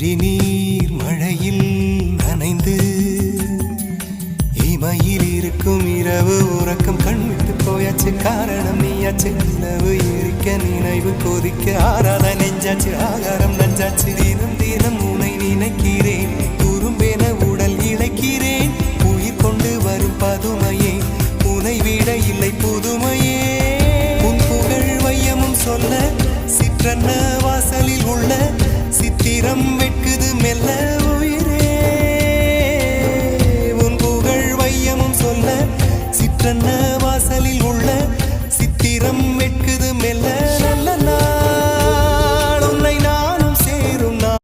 விழிநீர் மழையில் நனைந்து இமையில் இருக்கும் இரவு உறக்கம் கண்விட்டு போயாச்சு காரணம் நீயாச்சு நிலவு எரிக்க நினைவு கொதிக்க ஆறாத நெஞ்சாச்சு ஆகாரம் நஞ்சாச்சு தினம் தினம் உனை நினைக்கிறேன் துரும்பென உடல் இழைக்கிறேன் உயிர் கொண்டு வரும் பதுமையே உனை விட இல்லை புதுமையே உன் புகழ் வையமும் சொல்ல சிற்றன்ன வாசலில் உள்ள சித்திரம் வெட்குது மெல்ல உயிரே உன் புகழ் வையமும் சொல்ல சிற்றன்ன வாசலில் உள்ள சித்திரம் வெட்குது மெல்ல